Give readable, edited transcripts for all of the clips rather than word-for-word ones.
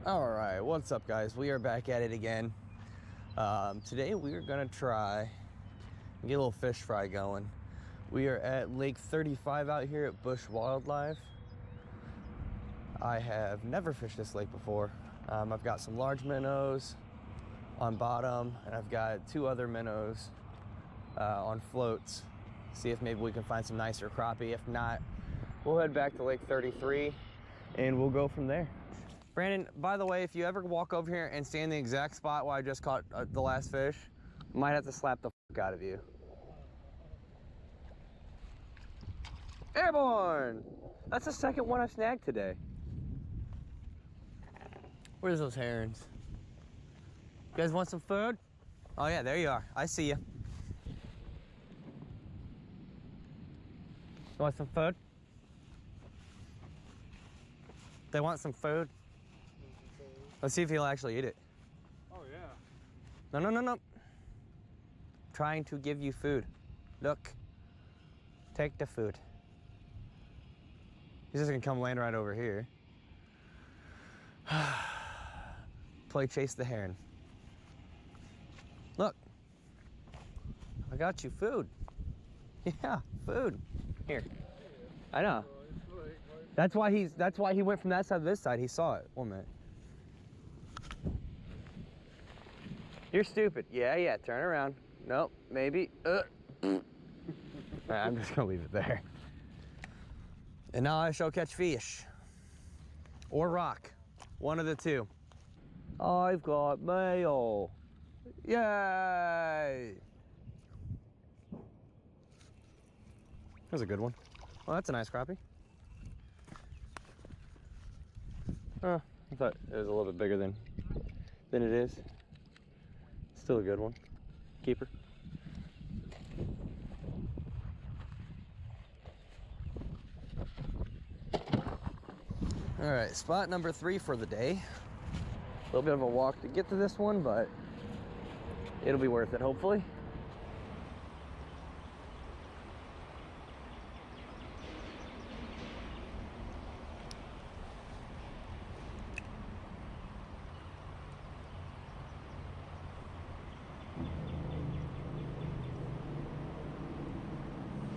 All right, what's up, guys? We are back at it again. Today we are gonna try and get a little fish fry going. We are at Lake 35 out here at Bush Wildlife. I have never fished this lake before. I've got some large minnows on bottom, and I've got two other minnows on floats. See if maybe we can find some nicer crappie. If not, we'll head back to Lake 33 and we'll go from there. Brandon, by the way, if you ever walk over here and stand in the exact spot where I just caught the last fish, I might have to slap the fuck out of you. Airborne! That's the second one I've snagged today. Where's those herons? You guys want some food? Oh yeah, there you are. I see you. You want some food? They want some food? Let's see if he'll actually eat it. Oh yeah. No, no, no, no. Trying to give you food. Look. Take the food. He's just gonna come land right over here. Play chase the heron. Look. I got you food. Yeah, food. Here. I know. That's why he went from that side to this side. He saw it. 1 minute. You're stupid. Yeah, turn around. Nope, maybe. I'm just gonna leave it there. And now I shall catch fish. Or rock. One of the two. I've got mail. Yay! That was a good one. Well, that's a nice crappie. I thought it was a little bit bigger than it is. Still a good one. Keeper. All right, spot number 3 for the day. A little bit of a walk to get to this one, but it'll be worth it, hopefully.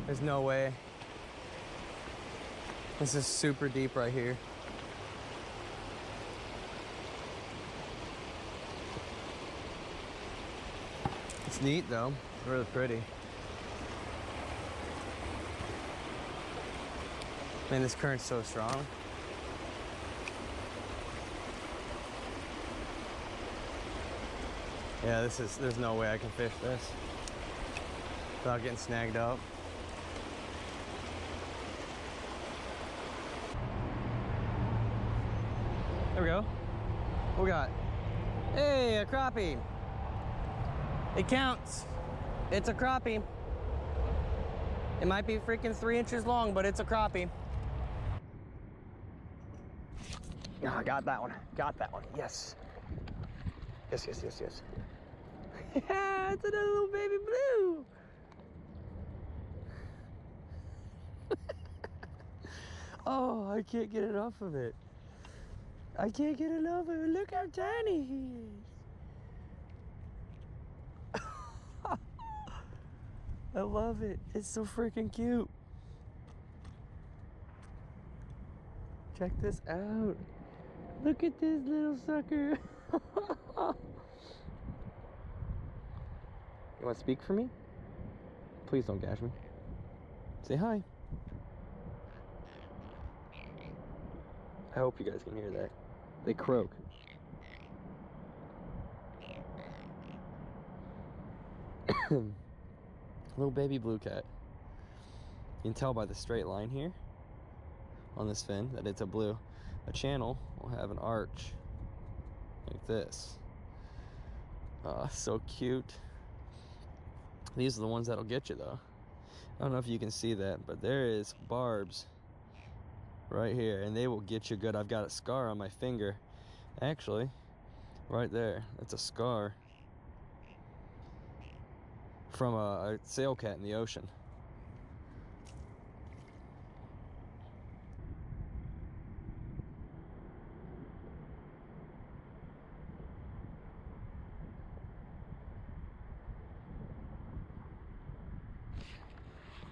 There's no way. This is super deep right here. It's neat though, it's really pretty. Man, this current's so strong. Yeah, there's no way I can fish this without getting snagged up. There we go. What we got? Hey, a crappie. It counts. It's a crappie. It might be freaking 3 inches long, but it's a crappie. Oh, I got that one. Got that one. Yes. Yes. Yeah, it's another little baby blue. Oh, I can't get enough of it. I can't get enough of it. Look how tiny he is. I love it. It's so freaking cute. Check this out. Look at this little sucker. You want to speak for me? Please don't gash me. Say hi. I hope you guys can hear that. They croak. Little baby blue cat. You can tell by the straight line here on this fin that it's a blue. A channel will have an arch like this. So cute. These are the ones that'll get you though. I don't know if you can see that, but there is barbs right here, and they will get you good. I've got a scar on my finger. Actually, right there, that's a scar from a sail cat in the ocean.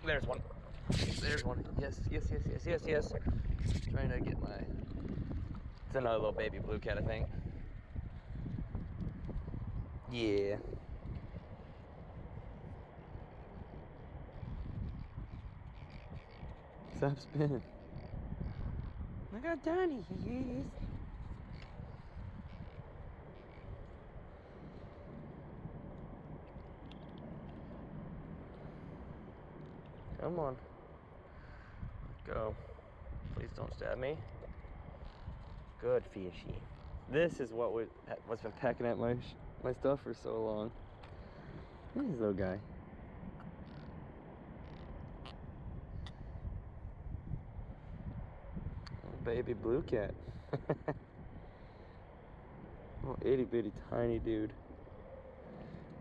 There's one. There's one. Yes, yes, yes, yes, yes, yes. Trying to get my... It's another little baby blue cat, I think. Yeah. Stop spinning. Look how tiny he is. Come on. Go. Please don't stab me. Good fishy. This is what's been pecking at my stuff for so long. Look at this little guy. Oh, baby blue cat. Oh, itty bitty tiny dude.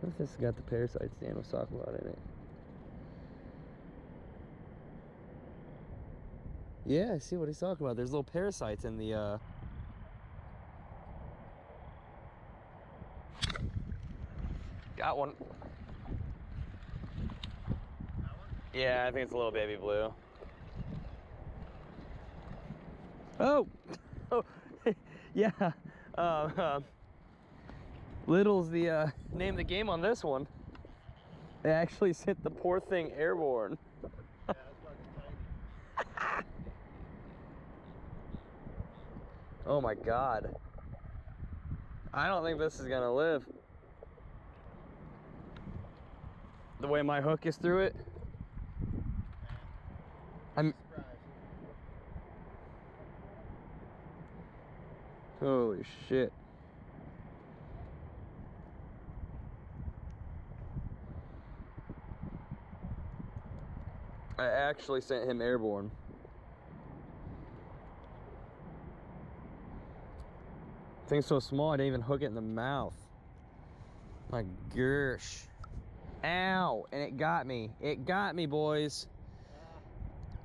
What if this has got the parasites Dan was talking about in it? Yeah, I see what he's talking about. There's little parasites in the Got one. Yeah, I think it's a little baby blue. Oh! Oh, yeah. Little's the name of the game on this one. They actually sent the poor thing airborne. Yeah, that's fucking tiny. Oh my God. I don't think this is gonna live. The way my hook is through it. I'm surprised. Holy shit. I actually sent him airborne. Thing's so small I didn't even hook it in the mouth. My gosh. Ow! And it got me. It got me, boys.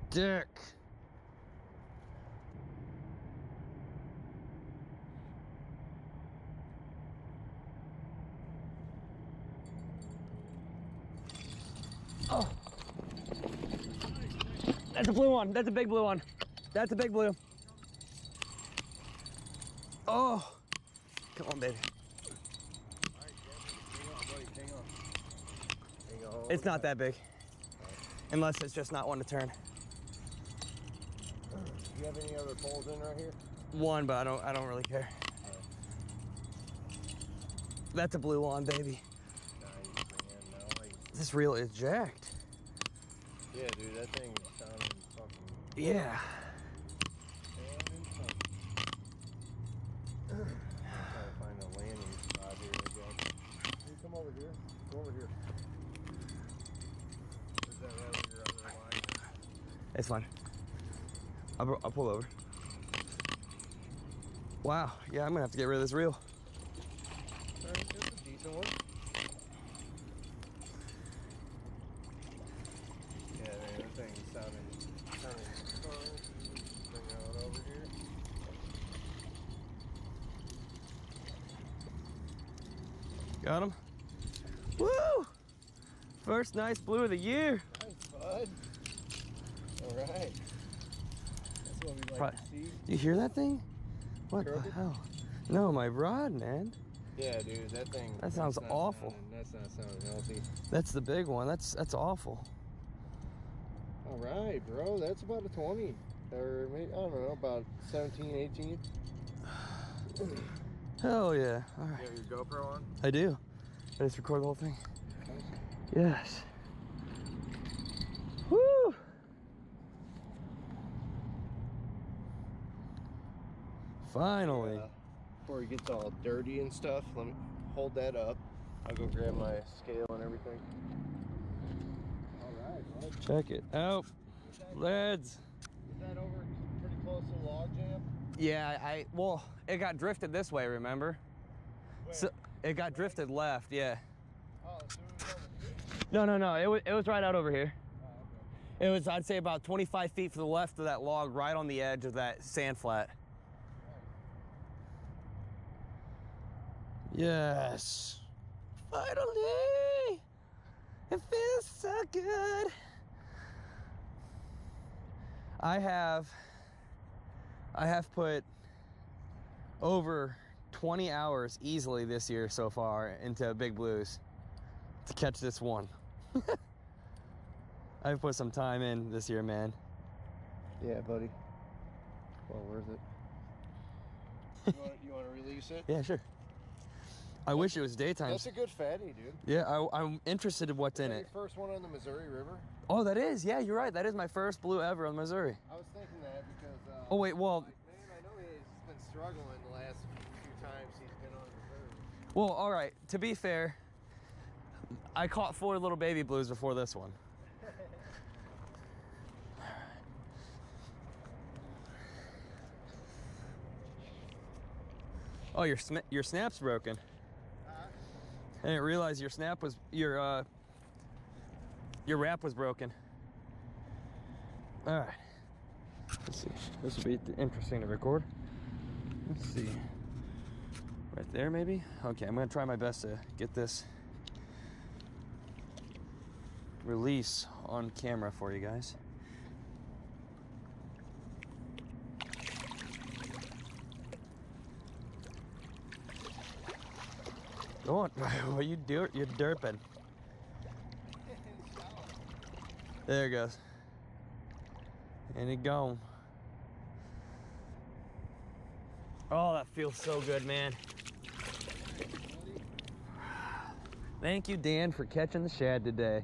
Dick. Oh. That's a blue one. That's a big blue one. That's a big blue. Oh. Come on, baby. It's not that big. Unless it's just not one to turn. Do you have any other poles in right here? One, but I don't really care. That's a blue one, baby. Nice, man. Nice. This reel is jacked. Yeah, dude, that thing is sounding fucking... Yeah. Sounding funky. I'm trying to find a landing spot here, I guess. Can you come over here? Go over here. Is that right where your other line? It's fine. I'll pull over. Wow. Yeah, I'm gonna have to get rid of this reel. Alright, that's a decent one. Yeah, man, that thing is sounding fun. Bring it on over here. Got him. Woo! First nice blue of the year. Nice, bud. All right. That's what we like to see. You hear that thing? What the Crappie? hell? No, my rod, man. Yeah, dude, that thing. That sounds awful. That's not sounding healthy. That's the big one. That's awful. All right, bro. That's about a 20. Or maybe, I don't know, about 17, 18. Hell yeah. All You right. have your GoPro on? I do. I just record the whole thing. Yes. Woo! Finally. Before it gets all dirty and stuff, let me hold that up. I'll go grab my scale and everything. All right, bud. Check it out. Leads. Is that over pretty close to the log jam? Yeah, well, it got drifted this way, remember? Where? So it got drifted left, yeah. Oh, so it was over here? No. It was right out over here. Oh, okay. It was, I'd say, about 25 feet to the left of that log, right on the edge of that sand flat. Yes. Finally! It feels so good. I have put over 20 hours easily this year so far into Big Blues to catch this one. I've put some time in this year, man. Yeah, buddy. Well, worth it. You want to release it? Yeah, sure. I wish it was daytime. That's a good fatty, dude. Yeah, I'm interested in what's in it. Your first one on the Missouri River? Oh, that is. Yeah, you're right. That is my first blue ever on Missouri. I was thinking that because... oh, wait, well... Like, man, I know he's been struggling the last few times he's been on Missouri. Well, all right. To be fair, I caught 4 little baby blues before this one. Oh, your snap's broken. I didn't realize your snap was your wrap was broken. All right. Let's see. This will be interesting to record. Let's see. Right there, maybe. Okay, I'm gonna try my best to get this release on camera for you guys. Go on. What you do? You're derping. There it goes. And it gone. Oh, that feels so good, man. Thank you, Dan, for catching the shad today.